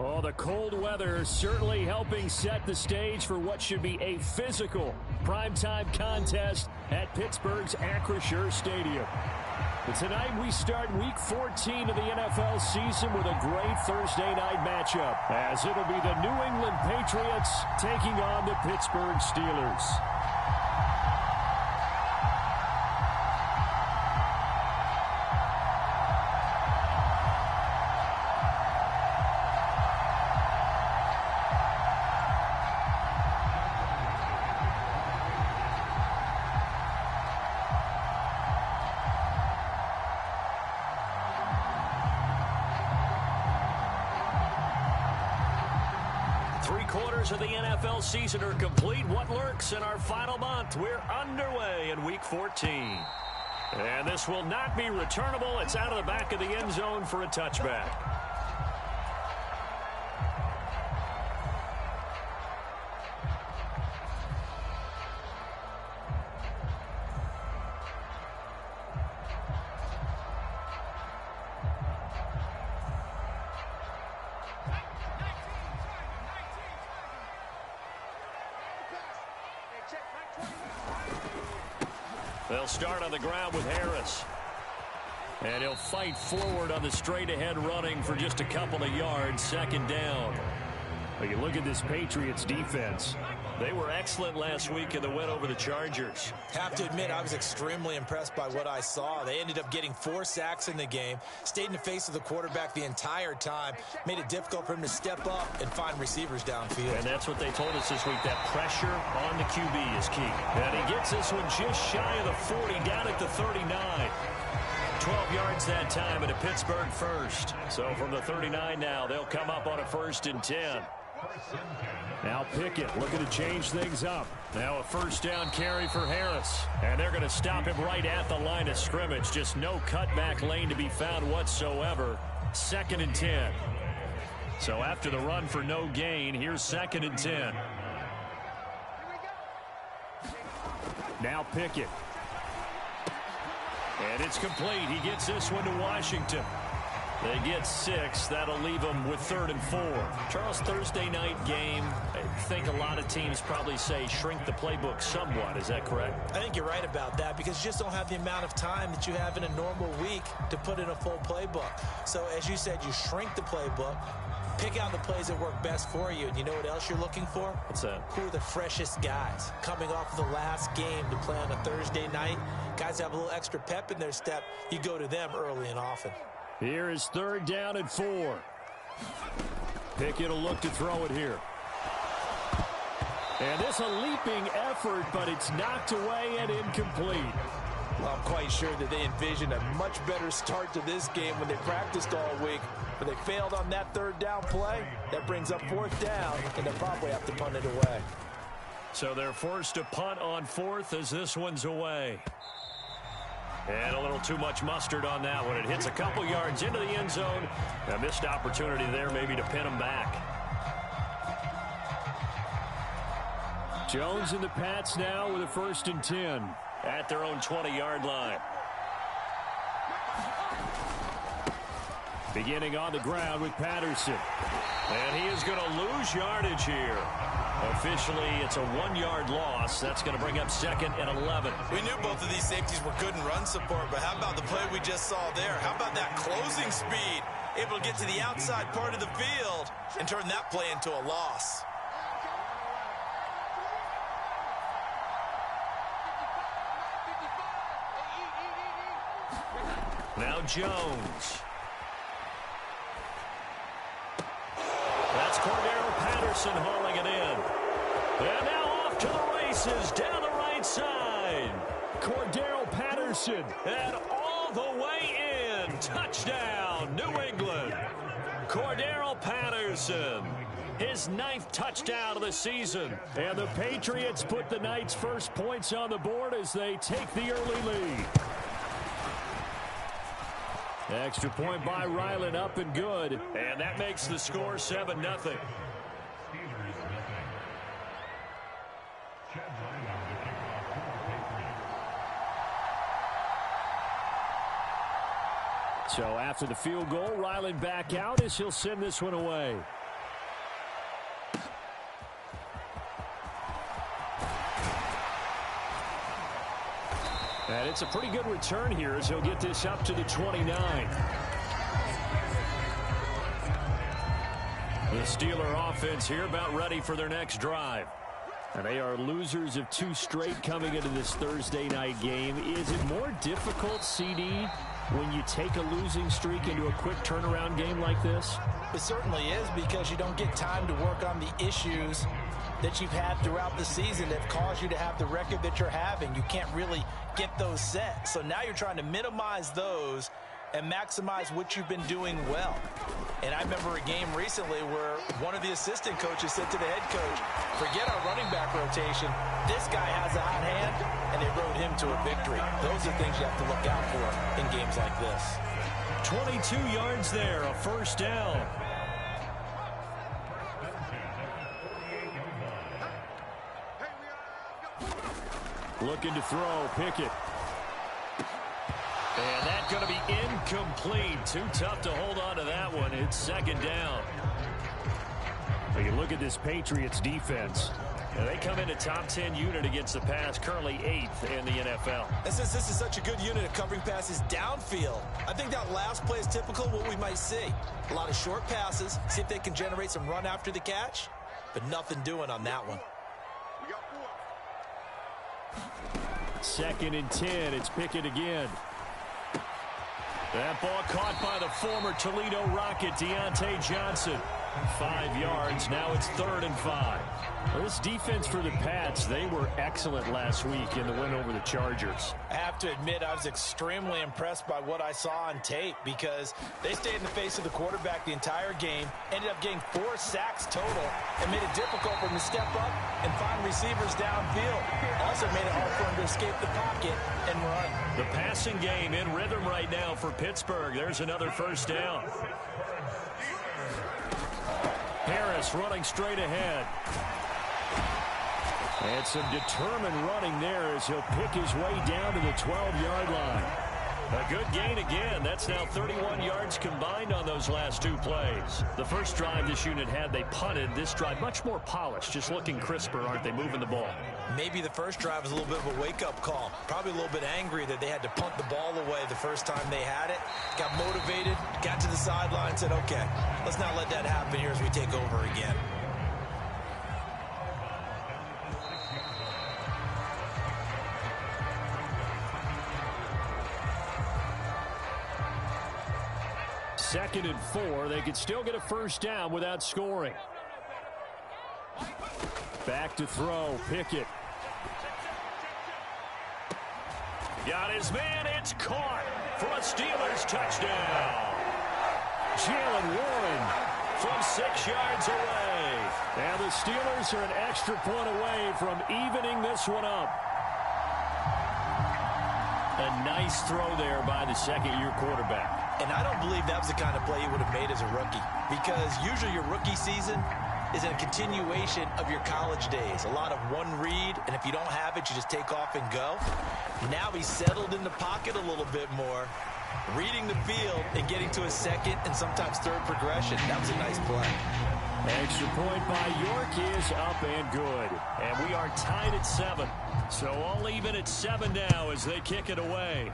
Oh, the cold weather certainly helping set the stage for what should be a physical primetime contest at Pittsburgh's Acrisure Stadium. But tonight we start Week 14 of the NFL season with a great Thursday night matchup, as it'll be the New England Patriots taking on the Pittsburgh Steelers. Of the NFL season are complete. What lurks in our final month? We're underway in Week 14. And this will not be returnable. It's out of the back of the end zone for a touchback. They'll start on the ground with Harris. And he'll fight forward on the straight-ahead running for just a couple of yards, second down. Well, you look at this Patriots defense. They were excellent last week in the win over the Chargers. Have to admit, I was extremely impressed by what I saw. They ended up getting 4 sacks in the game, stayed in the face of the quarterback the entire time, made it difficult for him to step up and find receivers downfield. And that's what they told us this week, that pressure on the QB is key. And he gets this one just shy of the 40, down at the 39. 12 yards that time at a Pittsburgh first. So from the 39 now, they'll come up on a 1st and 10. Now Pickett looking to change things up. Now a first down carry for Harris. And they're going to stop him right at the line of scrimmage. Just no cutback lane to be found whatsoever. 2nd and 10. So after the run for no gain, here's 2nd and 10. Now Pickett. And it's complete. He gets this one to Washington. They get 6. That'll leave them with 3rd and 4. Charles, Thursday night game, I think a lot of teams probably say shrink the playbook somewhat. Is that correct? I think you're right about that because you just don't have the amount of time that you have in a normal week to put in a full playbook. So as you said, you shrink the playbook, pick out the plays that work best for you. And you know what else you're looking for? What's that? Who are the freshest guys coming off of the last game to play on a Thursday night? Guys have a little extra pep in their step. You go to them early and often. Here is 3rd down and 4. Pickett will look to throw it here. And this a leaping effort, but it's knocked away and incomplete. Well, I'm quite sure that they envisioned a much better start to this game when they practiced all week. But they failed on that 3rd down play. That brings up 4th down, and they'll probably have to punt it away. So they're forced to punt on 4th as this one's away. And a little too much mustard on that one. It hits a couple yards into the end zone. A missed opportunity there maybe to pin them back. Jones and the Pats now with a 1st and 10. At their own 20-yard line. Beginning on the ground with Patterson. And he is going to lose yardage here. Officially, it's a 1-yard loss. That's going to bring up 2nd and 11. We knew both of these safeties were good in run support, but how about the play we just saw there? How about that closing speed? Able to get to the outside part of the field and turn that play into a loss. Now Jones. That's Cordero Patterson hauling it in. And now off to the races down the right side. Cordero Patterson. And all the way in. Touchdown, New England. Cordero Patterson. His 9th touchdown of the season. And the Patriots put the night's first points on the board as they take the early lead. Extra point by Ryland, up and good. And that makes the score 7-0. So after the field goal, Ryland back out as he'll send this one away. And it's a pretty good return here as he'll get this up to the 29. The Steeler offense here about ready for their next drive. And they are losers of 2 straight coming into this Thursday night game. Is it more difficult, CD, when you take a losing streak into a quick turnaround game like this? It certainly is, because you don't get time to work on the issues that you've had throughout the season that have caused you to have the record that you're having. You can't really get those set. So now you're trying to minimize those and maximize what you've been doing well. And I remember a game recently where one of the assistant coaches said to the head coach, forget our running back rotation. This guy has a hot hand, and they rode him to a victory. Those are things you have to look out for in games like this. 22 yards there, a first down. Looking to throw, Pickett. And that's going to be incomplete. Too tough to hold on to that one. It's second down. Well, you look at this Patriots defense. And they come in a top 10 unit against the pass, currently 8th in the NFL. And since this is such a good unit of covering passes downfield, I think that last play is typical of what we might see. A lot of short passes, see if they can generate some run after the catch, but nothing doing on that one. 2nd and 10. It's Pickett again. That ball caught by the former Toledo Rocket, Deontay Johnson. 5 yards. Now it's 3rd and 5. Well, this defense for the Pats, they were excellent last week in the win over the Chargers. I have to admit, I was extremely impressed by what I saw on tape, because they stayed in the face of the quarterback the entire game, ended up getting 4 sacks total, and made it difficult for him to step up and find receivers downfield. Also made it hard for him to escape the pocket and run. The passing game in rhythm right now for Pittsburgh. There's another first down. Harris running straight ahead. And some determined running there as he'll pick his way down to the 12-yard line. A good gain again. That's now 31 yards combined on those last 2 plays. The first drive this unit had, they punted. This drive much more polished, just looking crisper, aren't they, moving the ball? Maybe the first drive was a little bit of a wake-up call. Probably a little bit angry that they had to punt the ball away the first time they had it. Got motivated, got to the sideline, said, okay, let's not let that happen here as we take over again. Second and 4. They could still get a first down without scoring. Back to throw. Pickett. Got his man. It's caught for a Steelers touchdown. Jalen Warren from 6 yards away. And the Steelers are an extra point away from evening this one up. A nice throw there by the second-year quarterback. And I don't believe that was the kind of play he would have made as a rookie, because usually your rookie season is a continuation of your college days. A lot of one read, and if you don't have it, you just take off and go. Now he's settled in the pocket a little bit more, reading the field and getting to a second and sometimes third progression. That was a nice play. Extra point by York is up and good. And we are tied at 7. So all even at 7 now as they kick it away.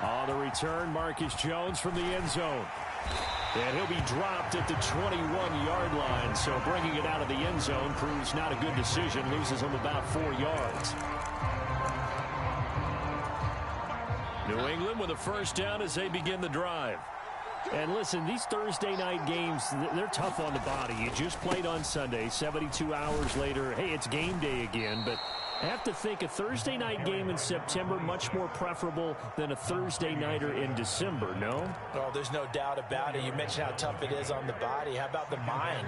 On the return, Marcus Jones from the end zone. And he'll be dropped at the 21-yard line. So bringing it out of the end zone proves not a good decision. Loses him about 4 yards. New England with a first down as they begin the drive. And listen, these Thursday night games, they're tough on the body. You just played on Sunday, 72 hours later. Hey, it's game day again, but I have to think a Thursday night game in September much more preferable than a Thursday nighter in December, no? Oh, there's no doubt about it. You mentioned how tough it is on the body. How about the mind?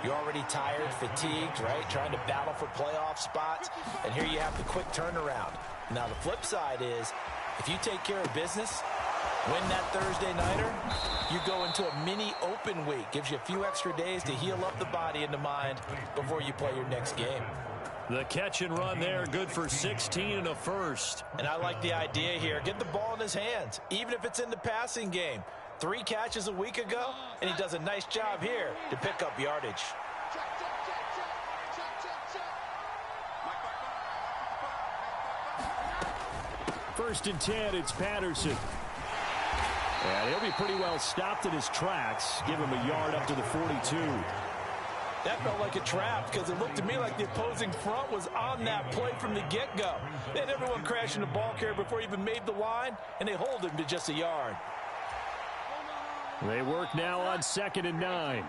You're already tired, fatigued, right? Trying to battle for playoff spots. And here you have the quick turnaround. Now, the flip side is, if you take care of business, win that Thursday nighter, you go into a mini open week. Gives you a few extra days to heal up the body and the mind before you play your next game. The catch and run there, good for 16 and a first. And I like the idea here. Get the ball in his hands, even if it's in the passing game. 3 catches a week ago, and he does a nice job here to pick up yardage. First and 10, it's Patterson. And he'll be pretty well stopped in his tracks. Give him a yard up to the 42. That felt like a trap because it looked to me like the opposing front was on that play from the get-go. They had everyone crashing the ball carrier before he even made the line, and they hold him to just a yard. They work now on 2nd and 9.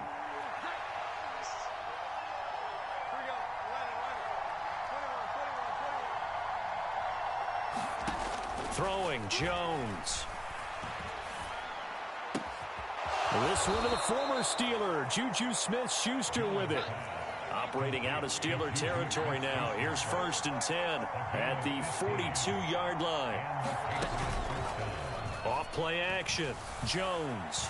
Throwing, Jones. This one to the former Steeler, Juju Smith-Schuster with it. Operating out of Steeler territory now. Here's 1st and 10 at the 42-yard line. Off play action, Jones.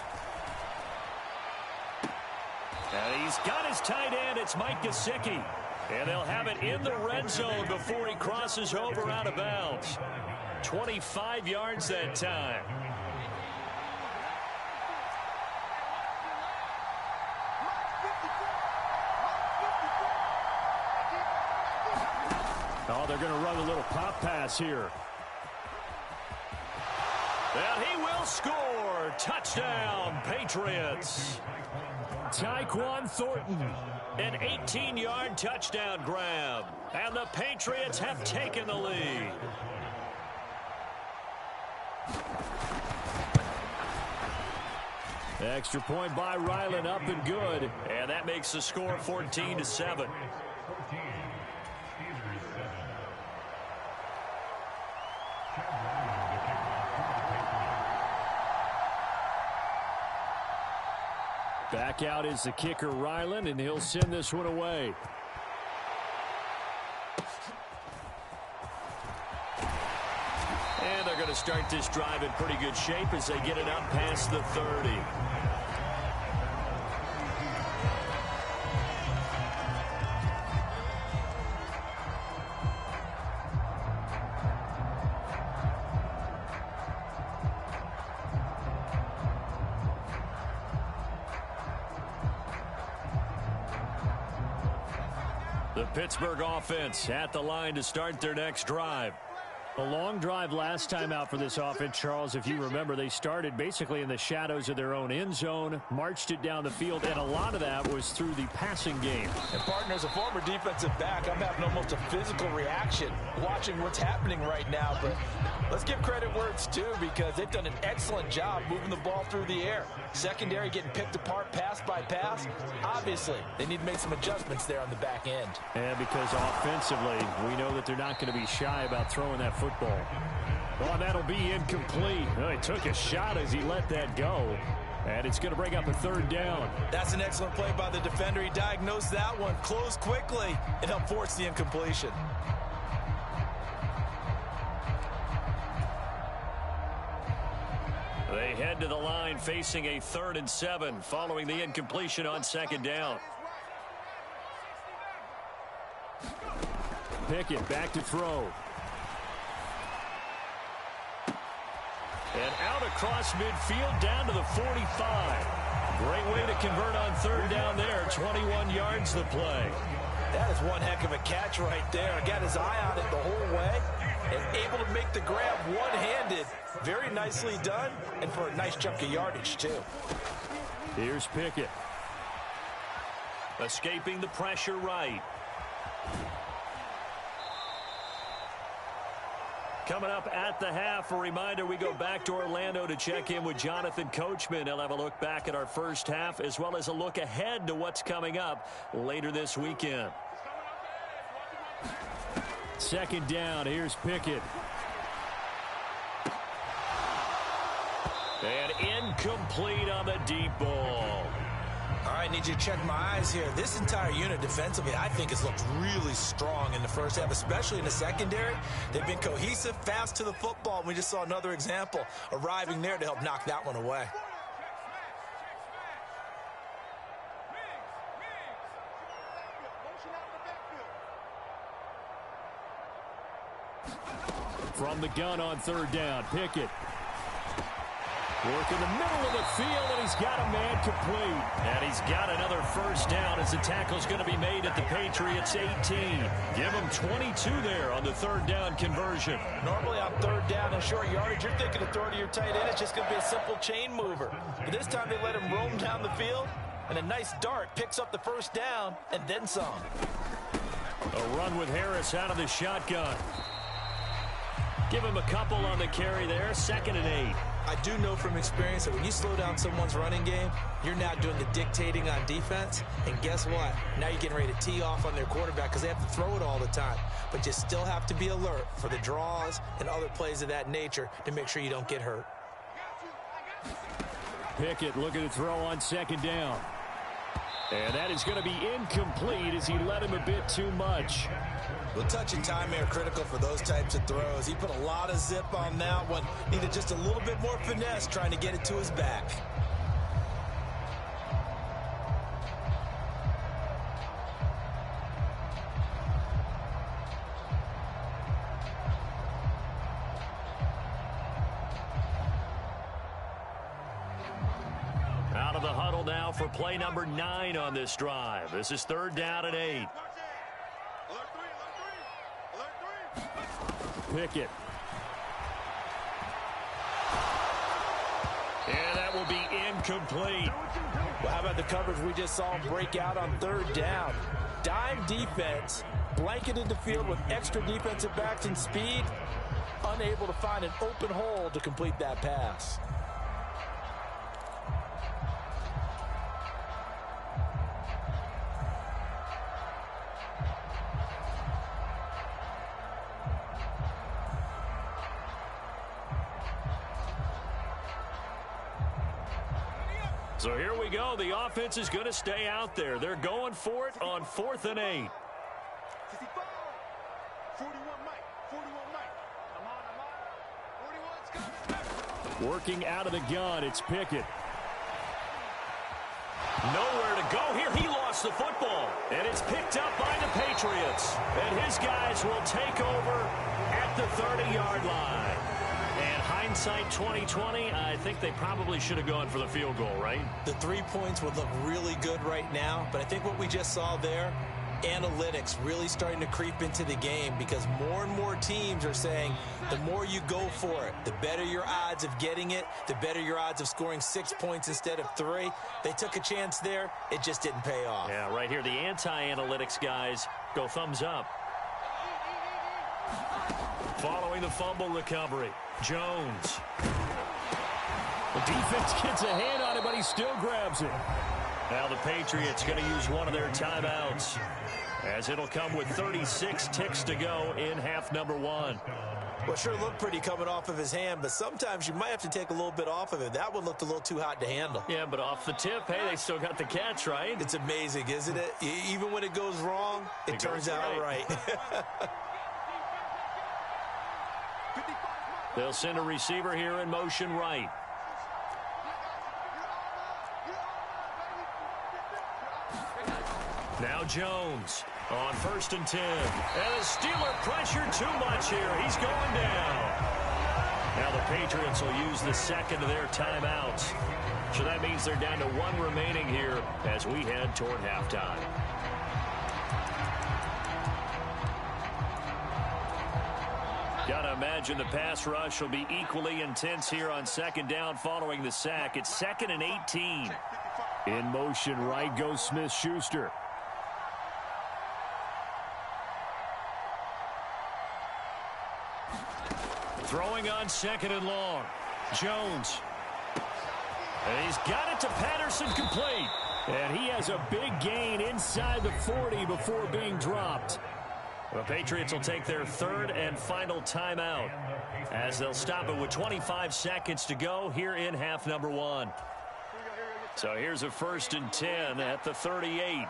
And he's got his tight end. It's Mike Gesicki. And they'll have it in the red zone before he crosses over out of bounds. 25 yards that time. Oh, they're going to run a little pop pass here. And he will score. Touchdown, Patriots. Tyquan Thornton. An 18-yard touchdown grab. And the Patriots have taken the lead. Extra point by Ryland, up and good. And that makes the score 14-7. Back out is the kicker, Ryland, and he'll send this one away. And they're going to start this drive in pretty good shape as they get it up past the 30. The Pittsburgh offense at the line to start their next drive. A long drive last time out for this offense, Charles. If you remember, they started basically in the shadows of their own end zone, marched it down the field, and a lot of that was through the passing game. And partner, as a former defensive back, I'm having almost a physical reaction watching what's happening right now. But let's give credit where it's due because they've done an excellent job moving the ball through the air. Secondary getting picked apart pass by pass. Obviously, they need to make some adjustments there on the back end. And because offensively, we know that they're not going to be shy about throwing that football. Well, that'll be incomplete. Well, he took a shot as he let that go. And it's going to bring up a 3rd down. That's an excellent play by the defender. He diagnosed that one, closed quickly, and helped force the incompletion. They head to the line facing a 3rd and 7 following the incompletion on 2nd down. Pickett back to throw. And out across midfield down to the 45. Great way to convert on 3rd down there. 21 yards the play. That is one heck of a catch right there. Got his eye on it the whole way and able to make the grab one-handed. Very nicely done and for a nice chunk of yardage too. Here's Pickett. Escaping the pressure right. Coming up at the half, a reminder, we go back to Orlando to check in with Jonathan Coachman. He'll have a look back at our first half as well as a look ahead to what's coming up later this weekend. 2nd down, here's Pickett. And incomplete on the deep ball. All right, need you to check my eyes here. This entire unit defensively, I think, has looked really strong in the first half, especially in the secondary. They've been cohesive, fast to the football. We just saw another example arriving there to help knock that one away. From the gun on 3rd down, Pickett. Work in the middle of the field, and he's got a man complete. And he's got another first down as the tackle's going to be made at the Patriots 18. Give him 22 there on the third down conversion. Normally on third down and short yardage, you're thinking of throwing to your tight end. It's just going to be a simple chain mover. But this time they let him roam down the field, and a nice dart picks up the first down and then some. A run with Harris out of the shotgun. Give him a couple on the carry there. 2nd and 8. I do know from experience that when you slow down someone's running game, you're now doing the dictating on defense. And guess what? Now you're getting ready to tee off on their quarterback because they have to throw it all the time. But you still have to be alert for the draws and other plays of that nature to make sure you don't get hurt. Pickett looking to throw on 2nd down. And that is going to be incomplete as he led him a bit too much. Well, touch and time are critical for those types of throws. He put a lot of zip on that one. Needed just a little bit more finesse trying to get it to his back. Out of the huddle now for play number 9 on this drive. This is 3rd down and 8. Pickett. And that will be incomplete. Well, how about the coverage we just saw him break out on 3rd down? Dime defense, blanketed the field with extra defensive backs and speed, unable to find an open hole to complete that pass. So here we go. The offense is going to stay out there. They're going for it on 4th and 8. Working out of the gun, it's Pickett. Nowhere to go here. He lost the football. And it's picked up by the Patriots. And his guys will take over at the 30-yard line. And hindsight 2020, I think they probably should have gone for the field goal, right? The 3 points would look really good right now, but I think what we just saw there, analytics really starting to creep into the game because more and more teams are saying the more you go for it, the better your odds of getting it, the better your odds of scoring 6 points instead of 3. They took a chance there. It just didn't pay off. Yeah, right here, the anti-analytics guys go thumbs up. Following the fumble recovery, Jones. The defense gets a hand on it, but he still grabs it. Now the Patriots going to use one of their timeouts, as it'll come with 36 ticks to go in half number 1. Well, sure looked pretty coming off of his hand, but sometimes you might have to take a little bit off of it. That one looked a little too hot to handle. Yeah, but off the tip, hey, they still got the catch, right? It's amazing, isn't it? Even when it goes wrong, it turns out right. They'll send a receiver here in motion right. Now Jones on 1st and 10. And the Steeler pressure too much here. He's going down. Now the Patriots will use the second of their timeouts. So that means they're down to 1 remaining here as we head toward halftime. Gotta imagine the pass rush will be equally intense here on 2nd down following the sack. It's 2nd and 18. In motion right goes Smith-Schuster. Throwing on 2nd and long. Jones. And he's got it to Patterson, complete. And he has a big gain inside the 40 before being dropped. The Patriots will take their 3rd and final timeout as they'll stop it with 25 seconds to go here in half number 1. So here's a 1st and 10 at the 38.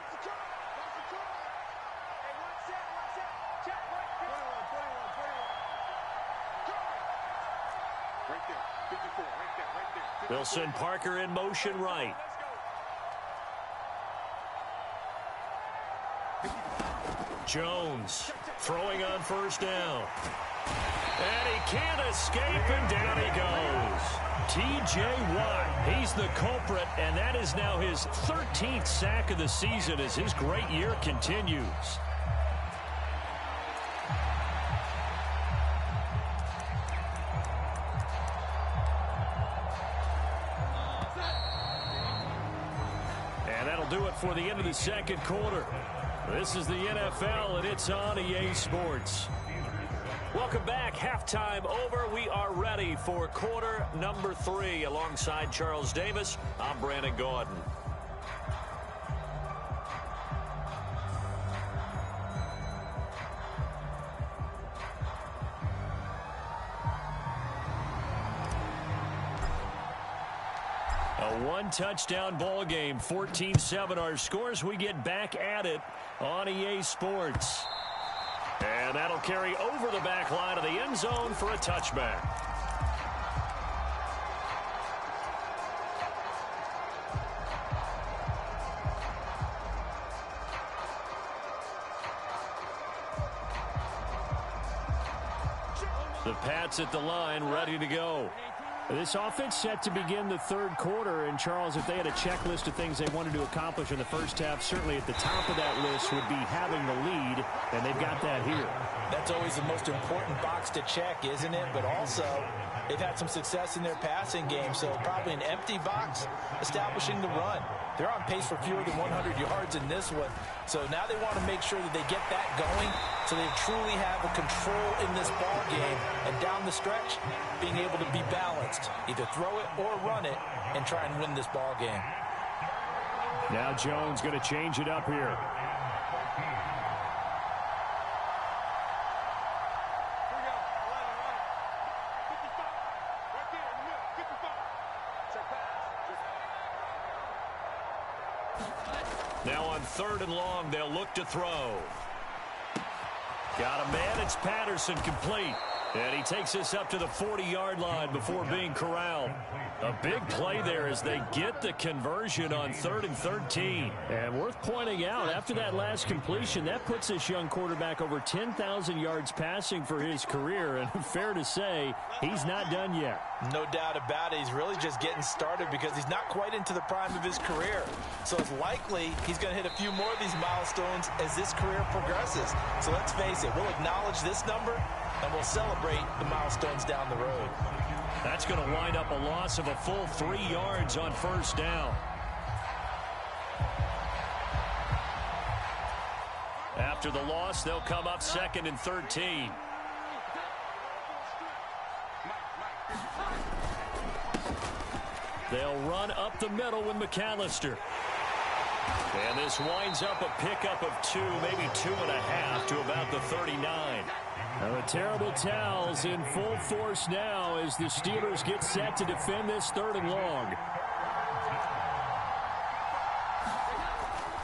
They'll send Parker in motion right. Jones throwing on 1st down. And he can't escape, and down he goes. T.J. Watt, he's the culprit, and that is now his 13th sack of the season as his great year continues. And that'll do it for the end of the second quarter. This is the NFL, and it's on EA Sports. Welcome back. Halftime over. We are ready for quarter number 3. Alongside Charles Davis, I'm Brandon Gaudin. A one-touchdown ball game, 14-7 our scores. We get back at it on EA Sports. And that'll carry over the back line of the end zone for a touchback. The Pats at the line, ready to go. This offense set to begin the third quarter, and Charles, if they had a checklist of things they wanted to accomplish in the first half, certainly at the top of that list would be having the lead, and they've got that here. That's always the most important box to check, isn't it? But also, they've had some success in their passing game, so probably an empty box establishing the run. They're on pace for fewer than 100 yards in this one, so now they want to make sure that they get that going so they truly have a control in this ball game, and down the stretch, being able to be balanced, either throw it or run it, and try and win this ball game. Now Jones going to change it up here. Now on 3rd and long, they'll look to throw. Got a man. It's Patterson, complete. And he takes this up to the 40-yard line before being corralled. A big play there as they get the conversion on 3rd and 13. And worth pointing out, after that last completion, that puts this young quarterback over 10,000 yards passing for his career. And fair to say, he's not done yet. No doubt about it. He's really just getting started because he's not quite into the prime of his career. So it's likely he's going to hit a few more of these milestones as this career progresses. So let's face it, we'll acknowledge this number and we'll celebrate the milestones down the road. That's going to wind up a loss of a full 3 yards on 1st down. After the loss, they'll come up 2nd and 13. They'll run up the middle with McAllister. And this winds up a pickup of 2, maybe 2.5 to about the 39. Now the terrible towels in full force now as the Steelers get set to defend this 3rd and long.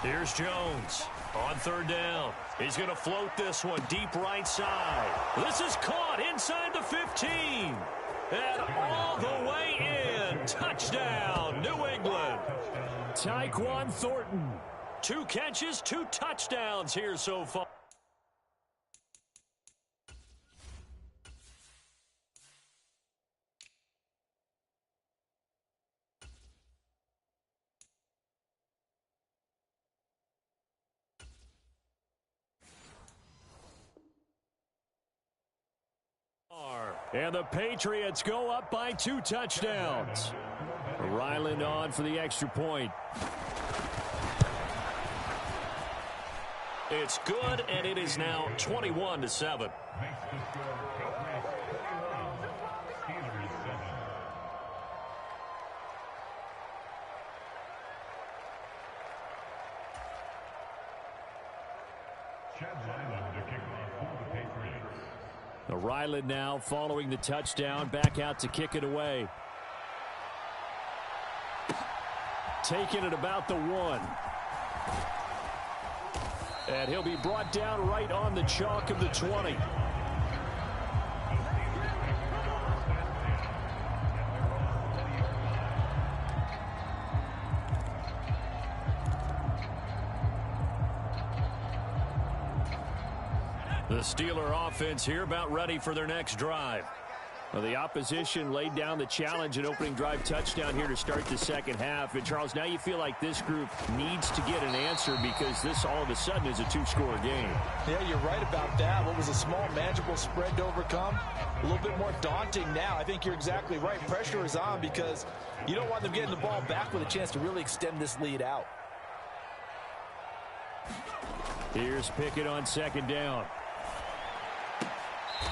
Here's Jones on 3rd down. He's going to float this one deep right side. This is caught inside the 15. And all the way in. Touchdown, New England. Tyquan Thornton. 2 catches, 2 touchdowns here so far. And the Patriots go up by 2 touchdowns. Ryland on for the extra point. It's good, and it is now 21-7. Ryland now following the touchdown, back out to kick it away. Taking it about the 1. And he'll be brought down right on the chalk of the 20. The Steeler offense here about ready for their next drive. Well, the opposition laid down the challenge and opening drive touchdown here to start the second half. And, Charles, now you feel like this group needs to get an answer because this all of a sudden is a two-score game. Yeah, you're right about that. What was a small, manageable spread to overcome, a little bit more daunting now. I think you're exactly right. Pressure is on because you don't want them getting the ball back with a chance to really extend this lead out. Here's Pickett on second down.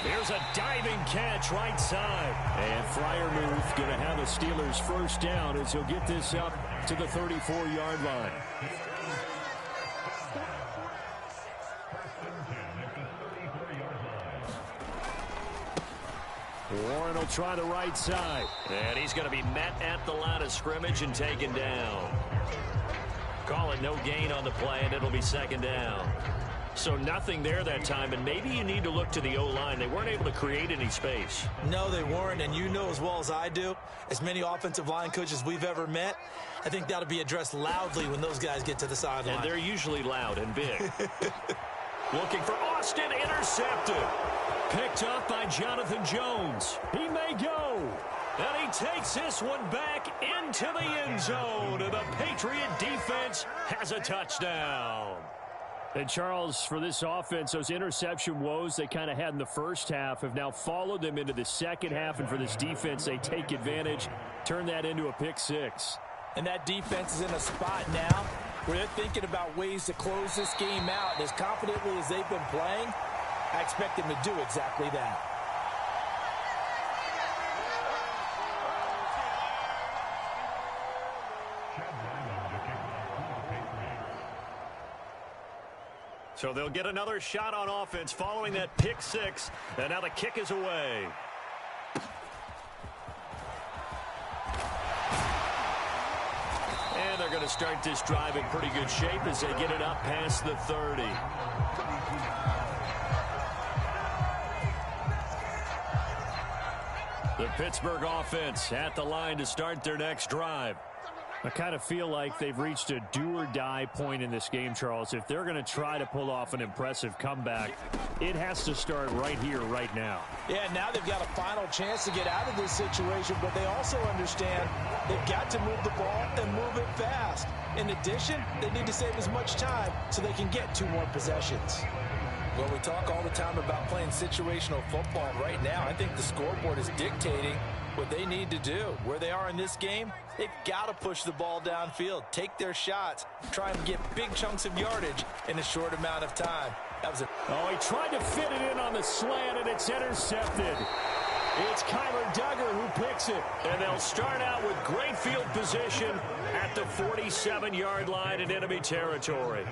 Here's a diving catch right side. And Freiermuth going to have the Steelers first down as he'll get this up to the 34-yard line. Warren will try the right side. And he's going to be met at the line of scrimmage and taken down. Call it no gain on the play, and it'll be second down. So nothing there that time, and maybe you need to look to the O-line. They weren't able to create any space. No, they weren't, and you know as well as I do, as many offensive line coaches we've ever met, I think that'll be addressed loudly when those guys get to the sideline. And they're usually loud and big. Looking for Austin, intercepted. Picked up by Jonathan Jones. He may go. And he takes this one back into the end zone, and the Patriot defense has a touchdown. And, Charles, for this offense, those interception woes they kind of had in the first half have now followed them into the second half. And for this defense, they take advantage, turn that into a pick six. And that defense is in a spot now where they're thinking about ways to close this game out. And as confidently as they've been playing, I expect them to do exactly that. So they'll get another shot on offense following that pick six. And now the kick is away. And they're going to start this drive in pretty good shape as they get it up past the 30. The Pittsburgh offense at the line to start their next drive. I kind of feel like they've reached a do-or-die point in this game, Charles. If they're going to try to pull off an impressive comeback, it has to start right here, right now. Yeah, now they've got a final chance to get out of this situation, but they also understand they've got to move the ball and move it fast. In addition, they need to save as much time so they can get 2 more possessions. Well, we talk all the time about playing situational football. Right now, I think the scoreboard is dictating what they need to do. Where they are in this game, they've got to push the ball downfield, take their shots, try and get big chunks of yardage in a short amount of time. That was Oh, he tried to fit it in on the slant, and it's intercepted. It's Kyler Duggar who picks it. And they'll start out with great field position at the 47-yard line in enemy territory.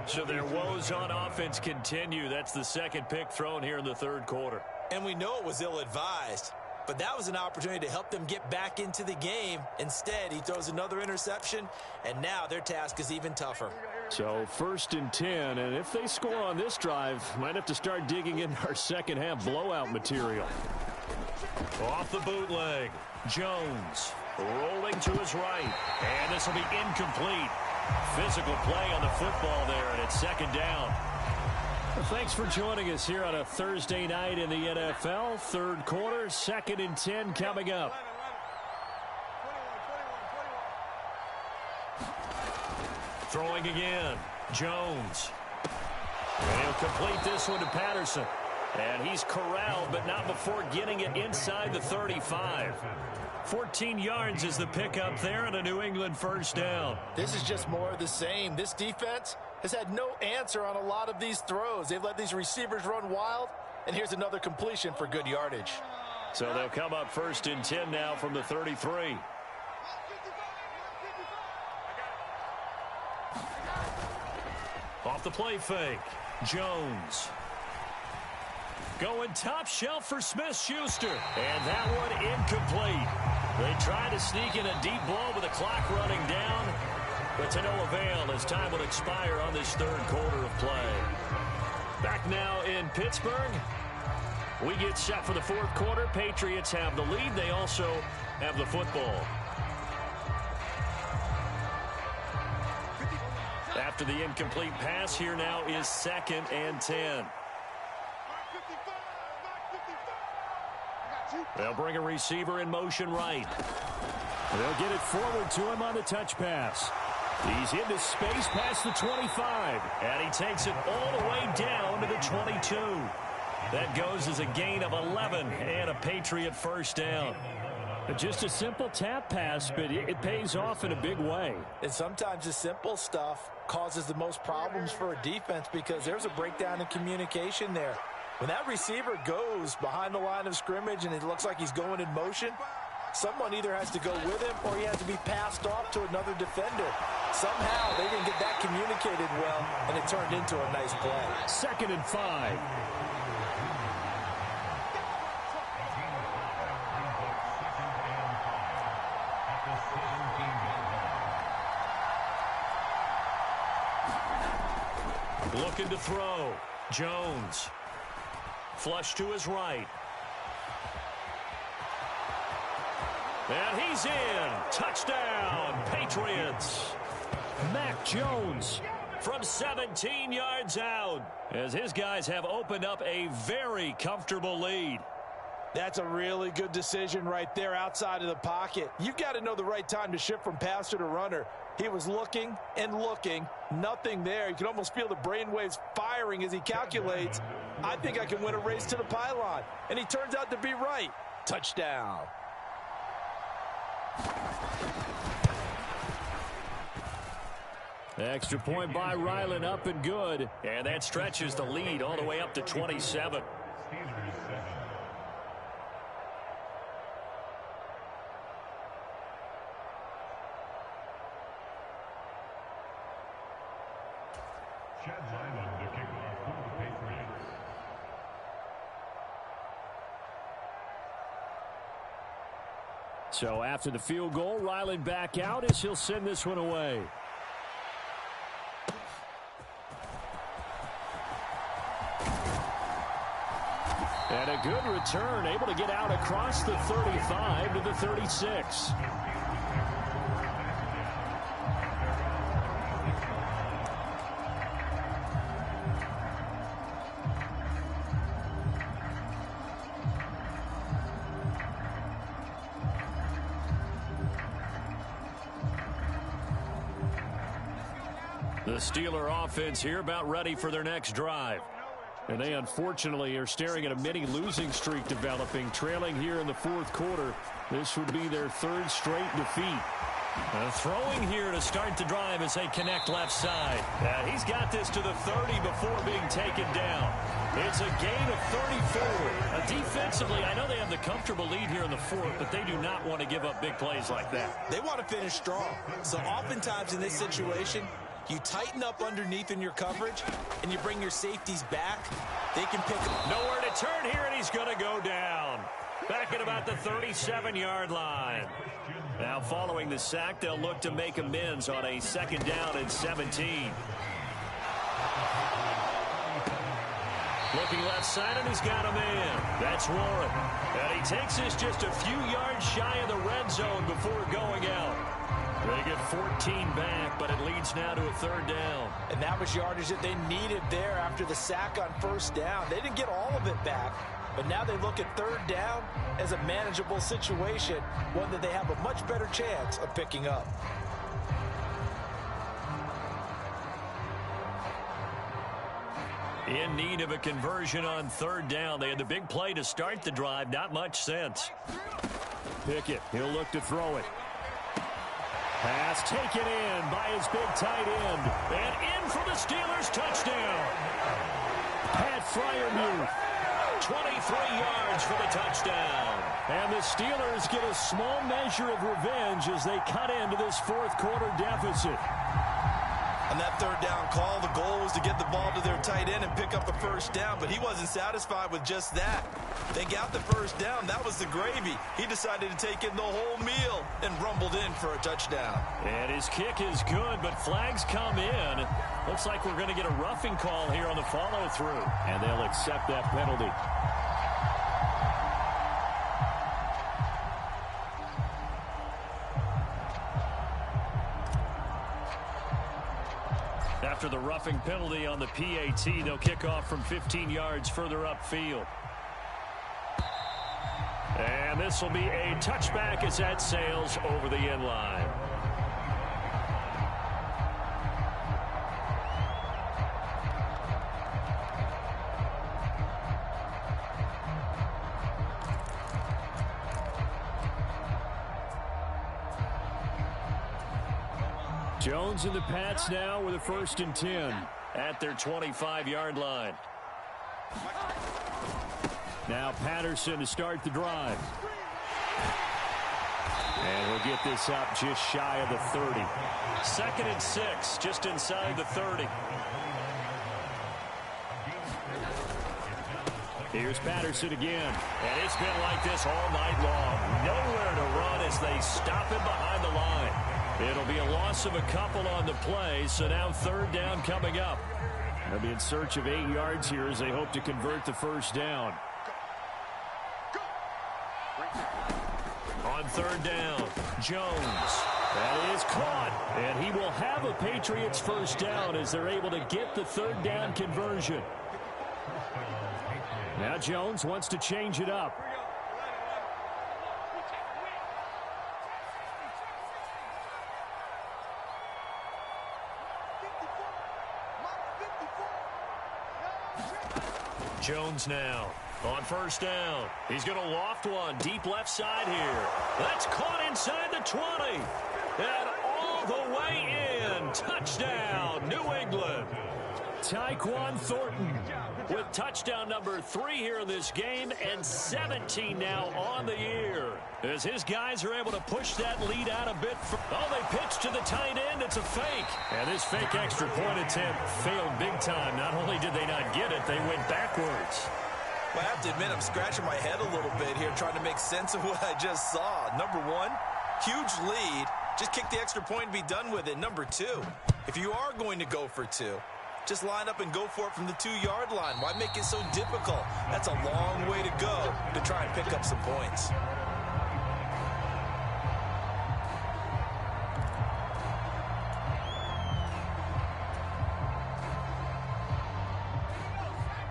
So their woes on offense continue. That's the second pick thrown here in the third quarter. And we know it was ill-advised, but that was an opportunity to help them get back into the game. Instead, he throws another interception, and now their task is even tougher. So 1st and 10, and if they score on this drive, might have to start digging in our second half blowout material. Off the bootleg, Jones rolling to his right, and this will be incomplete. Physical play on the football there, and it's second down. Well, thanks for joining us here on a Thursday night in the NFL. Third quarter, 2nd and 10 coming up. Throwing again, Jones. And he'll complete this one to Patterson. And he's corralled, but not before getting it inside the 35. 14 yards is the pickup there, and a New England first down. This is just more of the same. This defense has had no answer on a lot of these throws. They've let these receivers run wild, and here's another completion for good yardage. So they'll come up 1st and 10 now from the 33. Off the play fake, Jones. Going top shelf for Smith-Schuster. And that one incomplete. They try to sneak in a deep blow with the clock running down, but to no avail as time will expire on this third quarter of play. Back now in Pittsburgh. We get set for the fourth quarter. Patriots have the lead. They also have the football. After the incomplete pass, here now is 2nd and 10. They'll bring a receiver in motion right. They'll get it forward to him on the touch pass. He's into space past the 25. And he takes it all the way down to the 22. That goes as a gain of 11 and a Patriot first down. Just a simple tap pass, but it pays off in a big way. And sometimes the simple stuff causes the most problems for a defense because there's a breakdown in communication there. When that receiver goes behind the line of scrimmage and it looks like he's going in motion, someone either has to go with him or he has to be passed off to another defender. Somehow they didn't get that communicated well, and it turned into a nice play. 2nd and 5. Looking to throw. Jones. Flush to his right. And he's in. Touchdown, Patriots. Mac Jones from 17 yards out as his guys have opened up a very comfortable lead. That's a really good decision right there outside of the pocket. You've got to know the right time to shift from passer to runner. He was looking and looking, nothing there. You can almost feel the brainwaves firing as he calculates, I think I can win a race to the pylon. And he turns out to be right. Touchdown. Extra point by Ryland, up and good. And that stretches the lead all the way up to 27. So after the field goal, Ryland back out as he'll send this one away. And a good return, able to get out across the 35 to the 36. The Steeler offense here about ready for their next drive. And they unfortunately are staring at a mini losing streak developing, trailing here in the 4th quarter. This would be their 3rd straight defeat. Throwing here to start the drive as they connect left side. He's got this to the 30 before being taken down. It's a gain of 34. Defensively, I know they have the comfortable lead here in the 4th, but they do not want to give up big plays like that. They want to finish strong. So oftentimes in this situation, you tighten up underneath in your coverage, and you bring your safeties back. They can pick up. Nowhere to turn here, and he's going to go down. Back at about the 37-yard line. Now following the sack, they'll look to make amends on a 2nd down and 17. Looking left side, and he's got a man. That's Warren. And he takes this just a few yards shy of the red zone before going out. They get 14 back, but it leads now to a 3rd down. And that was yardage that they needed there after the sack on 1st down. They didn't get all of it back, but now they look at 3rd down as a manageable situation, one that they have a much better chance of picking up. In need of a conversion on 3rd down. They had the big play to start the drive. Not much sense. Pickett, he'll look to throw it. Pass taken in by his big tight end. And in for the Steelers, touchdown. Pat Freiermuth. 23 yards for the touchdown. And the Steelers get a small measure of revenge as they cut into this 4th quarter deficit. On that 3rd down call, the goal was to get the ball to their tight end and pick up a 1st down, but he wasn't satisfied with just that. They got the 1st down. That was the gravy. He decided to take in the whole meal and rumbled in for a touchdown. And his kick is good, but flags come in. Looks like we're going to get a roughing call here on the follow-through. And they'll accept that penalty. After the roughing penalty on the PAT, they'll kick off from 15 yards further upfield. And this will be a touchback as that sails over the end line. Jones and the Pats now with a 1st and 10 at their 25-yard line. Now Patterson to start the drive. And he'll get this up just shy of the 30. 2nd and 6, just inside the 30. Here's Patterson again. And it's been like this all night long. Nowhere to run as they stop him behind the line. It'll be a loss of a couple on the play, so now 3rd down coming up. They'll be in search of 8 yards here as they hope to convert the 1st down. On 3rd down, Jones. That is caught, and he will have a Patriots 1st down as they're able to get the 3rd down conversion. Now Jones wants to change it up. Jones now on 1st down. He's going to loft one deep left side here. That's caught inside the 20. And all the way in. Touchdown, New England. Tyquan Thornton with touchdown number 3 here in this game and 17 now on the year. As his guys are able to push that lead out a bit. Oh, they pitch to the tight end. It's a fake. And this fake extra point attempt failed big time. Not only did they not get it, they went backwards. Well, I have to admit, I'm scratching my head a little bit here trying to make sense of what I just saw. Number one, huge lead. Just kick the extra point and be done with it. Number two, if you are going to go for 2, just line up and go for it from the 2-yard line. Why make it so difficult? That's a long way to go to try and pick up some points.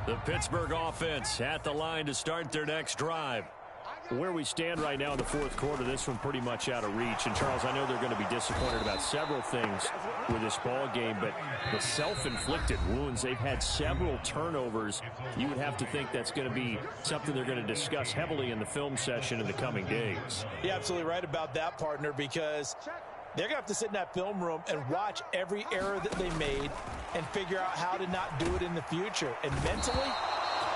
The Pittsburgh offense at the line to start their next drive. Where we stand right now in the 4th quarter, this one pretty much out of reach. And, Charles, I know they're going to be disappointed about several things with this ball game, but the self-inflicted wounds, they've had several turnovers. You would have to think that's going to be something they're going to discuss heavily in the film session in the coming days. You're absolutely right about that, partner, because they're going to have to sit in that film room and watch every error that they made and figure out how to not do it in the future. And mentally,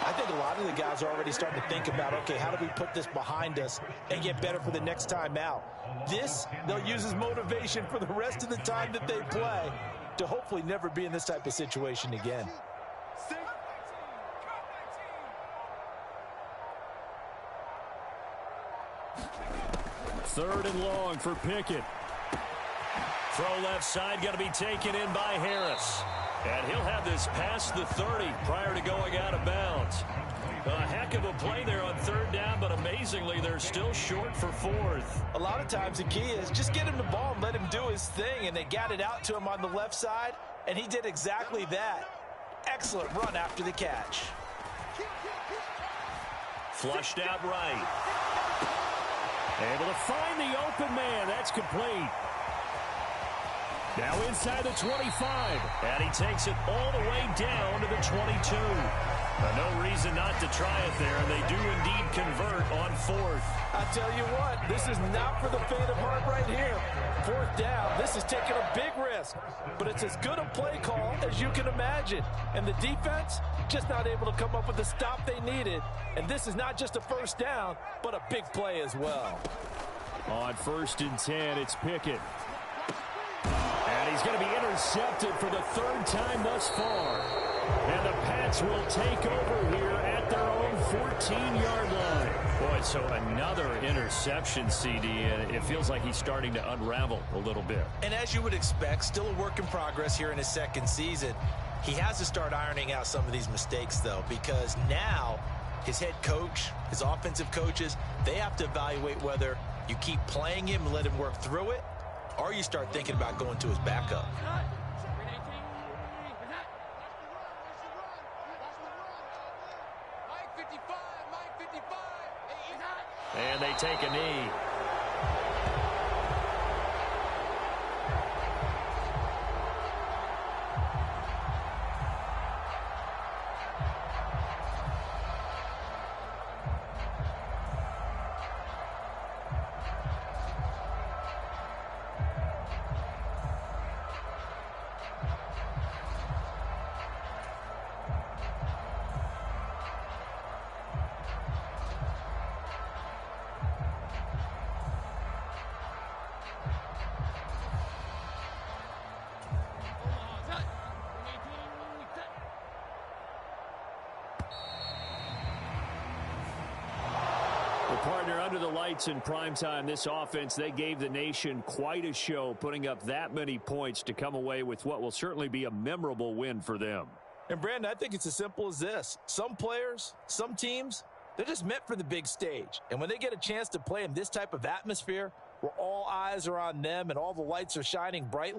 I think a lot of the guys are already starting to think about, okay, how do we put this behind us and get better for the next time out? This, they'll use as motivation for the rest of the time that they play to hopefully never be in this type of situation again. Third and long for Pickett. Throw left side, going to be taken in by Harris. And he'll have this past the 30 prior to going out of bounds. A heck of a play there on 3rd down, but amazingly, they're still short for 4th. A lot of times the key is just get him the ball and let him do his thing, and they got it out to him on the left side, and he did exactly that. Excellent run after the catch. Flushed out right. Able to find the open man. That's complete. Now inside the 25. And he takes it all the way down to the 22. No reason not to try it there. They do indeed convert on 4th. I tell you what, this is not for the faint of heart right here. 4th down, this is taking a big risk. But it's as good a play call as you can imagine. And the defense just not able to come up with the stop they needed. And this is not just a 1st down, but a big play as well. On 1st and 10, it's Pickett. And he's going to be intercepted for the 3rd time thus far. And the Pats will take over here at their own 14-yard line. Boy, so another interception, CD, and it feels like he's starting to unravel a little bit. And as you would expect, still a work in progress here in his 2nd season. He has to start ironing out some of these mistakes, though, because now his head coach, his offensive coaches, they have to evaluate whether you keep playing him and let him work through it, or you start thinking about going to his backup. And they take a knee. Partner, under the lights in primetime, this offense, they gave the nation quite a show, putting up that many points to come away with what will certainly be a memorable win for them. And, Brandon, I think it's as simple as this. Some players, some teams, they're just meant for the big stage. And when they get a chance to play in this type of atmosphere where all eyes are on them and all the lights are shining brightly,